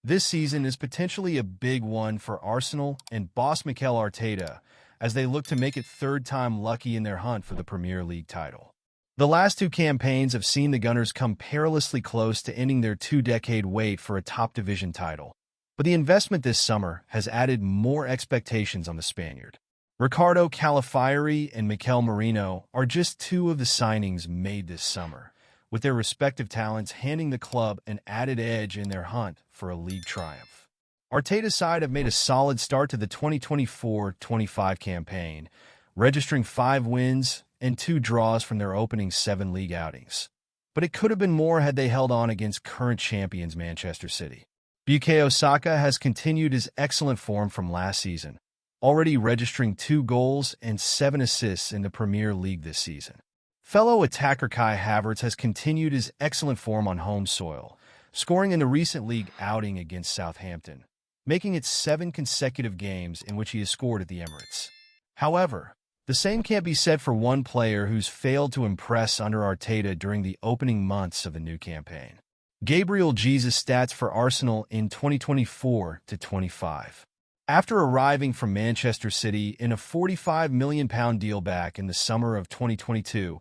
This season is potentially a big one for Arsenal and boss Mikel Arteta as they look to make it third time lucky in their hunt for the Premier League title. The last two campaigns have seen the Gunners come perilously close to ending their two-decade wait for a top division title, but the investment this summer has added more expectations on the Spaniard. Ricardo Calafiori and Mikel Merino are just two of the signings made this summer, with their respective talents handing the club an added edge in their hunt for a league triumph. Arteta's side have made a solid start to the 2024-25 campaign, registering 5 wins and 2 draws from their opening 7 league outings. But it could have been more had they held on against current champions Manchester City. Bukayo Saka has continued his excellent form from last season, already registering 2 goals and 7 assists in the Premier League this season. Fellow attacker Kai Havertz has continued his excellent form on home soil, scoring in the recent league outing against Southampton, making it 7 consecutive games in which he has scored at the Emirates. However, the same can't be said for one player who's failed to impress under Arteta during the opening months of the new campaign. Gabriel Jesus' stats for Arsenal in 2024-25. After arriving from Manchester City in a £45 million deal back in the summer of 2022,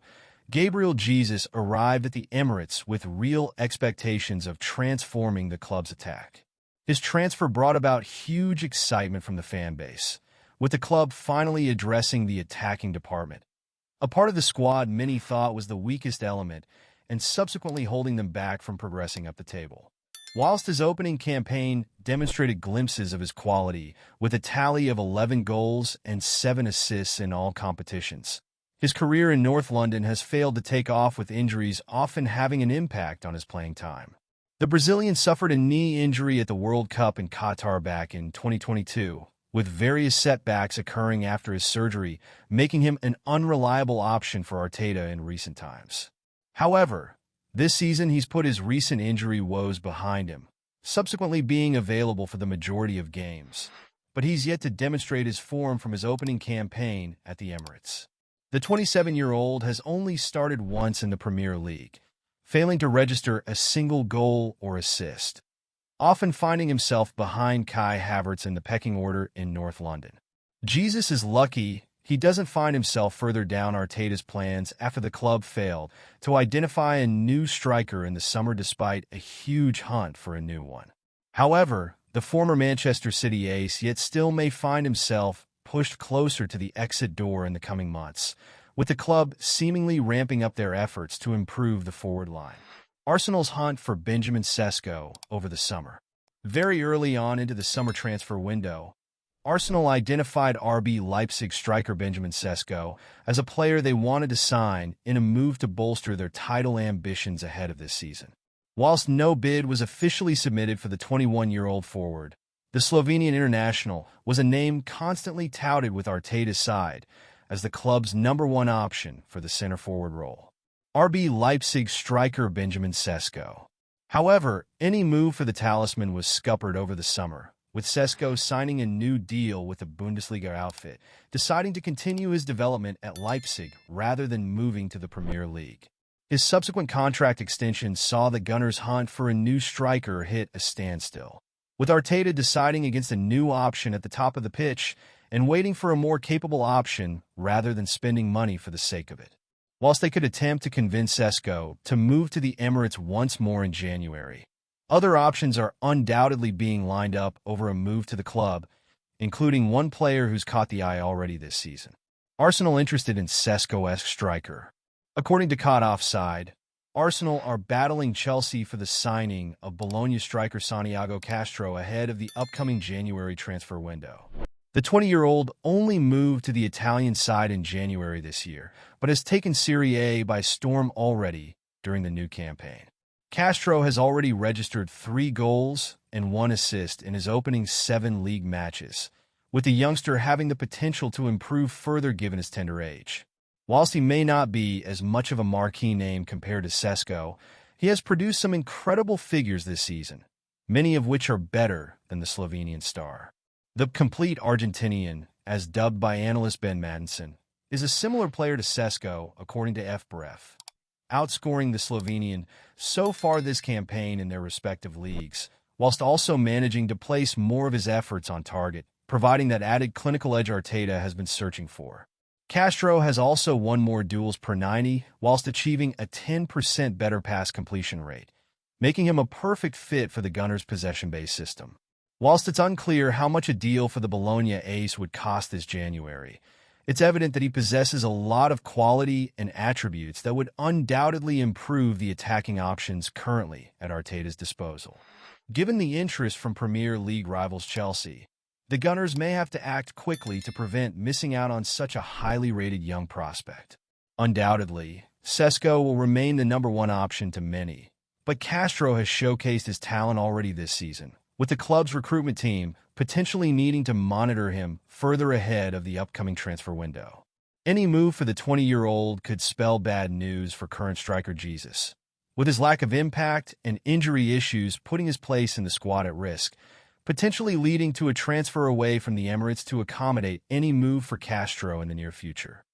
Gabriel Jesus arrived at the Emirates with real expectations of transforming the club's attack. His transfer brought about huge excitement from the fan base, with the club finally addressing the attacking department, a part of the squad many thought was the weakest element and subsequently holding them back from progressing up the table. Whilst his opening campaign demonstrated glimpses of his quality with a tally of 11 goals and 7 assists in all competitions, his career in North London has failed to take off, with injuries often having an impact on his playing time. The Brazilian suffered a knee injury at the World Cup in Qatar back in 2022, with various setbacks occurring after his surgery, making him an unreliable option for Arteta in recent times. However, this season he's put his recent injury woes behind him, subsequently being available for the majority of games, but he's yet to demonstrate his form from his opening campaign at the Emirates. The 27-year-old has only started once in the Premier League, failing to register a single goal or assist, often finding himself behind Kai Havertz in the pecking order in North London. Jesus is lucky he doesn't find himself further down Arteta's plans after the club failed to identify a new striker in the summer despite a huge hunt for a new one. However, the former Manchester City ace yet still may find himself pushed closer to the exit door in the coming months, with the club seemingly ramping up their efforts to improve the forward line. Arsenal's hunt for Benjamin Sesko over the summer. Very early on into the summer transfer window, Arsenal identified RB Leipzig striker Benjamin Sesko as a player they wanted to sign in a move to bolster their title ambitions ahead of this season. Whilst no bid was officially submitted for the 21-year-old forward, the Slovenian international was a name constantly touted with Arteta's side as the club's #1 option for the center-forward role. RB Leipzig striker Benjamin Sesko. However, any move for the talisman was scuppered over the summer, with Sesko signing a new deal with the Bundesliga outfit, deciding to continue his development at Leipzig rather than moving to the Premier League. His subsequent contract extension saw the Gunners' hunt for a new striker hit a standstill, with Arteta deciding against a new option at the top of the pitch and waiting for a more capable option rather than spending money for the sake of it. Whilst they could attempt to convince Sesko to move to the Emirates once more in January, other options are undoubtedly being lined up over a move to the club, including one player who's caught the eye already this season. Arsenal interested in Sesko-esque striker. According to Caught Offside, Arsenal are battling Chelsea for the signing of Bologna striker Santiago Castro ahead of the upcoming January transfer window. The 20-year-old only moved to the Italian side in January this year, but has taken Serie A by storm already during the new campaign. Castro has already registered 3 goals and 1 assist in his opening 7 league matches, with the youngster having the potential to improve further given his tender age. Whilst he may not be as much of a marquee name compared to Sesko, he has produced some incredible figures this season, many of which are better than the Slovenian star. The complete Argentinian, as dubbed by analyst Ben Madison, is a similar player to Sesko, according to FBref, outscoring the Slovenian so far this campaign in their respective leagues, whilst also managing to place more of his efforts on target, providing that added clinical edge Arteta has been searching for. Castro has also won more duels per 90, whilst achieving a 10% better pass completion rate, making him a perfect fit for the Gunners' possession-based system. Whilst it's unclear how much a deal for the Bologna ace would cost this January, it's evident that he possesses a lot of quality and attributes that would undoubtedly improve the attacking options currently at Arteta's disposal. Given the interest from Premier League rivals Chelsea, the Gunners may have to act quickly to prevent missing out on such a highly rated young prospect. Undoubtedly, Sesko will remain the number one option to many, but Castro has showcased his talent already this season, with the club's recruitment team potentially needing to monitor him further ahead of the upcoming transfer window. Any move for the 20-year-old could spell bad news for current striker Jesus, with his lack of impact and injury issues putting his place in the squad at risk, potentially leading to a transfer away from the Emirates to accommodate any move for Castro in the near future.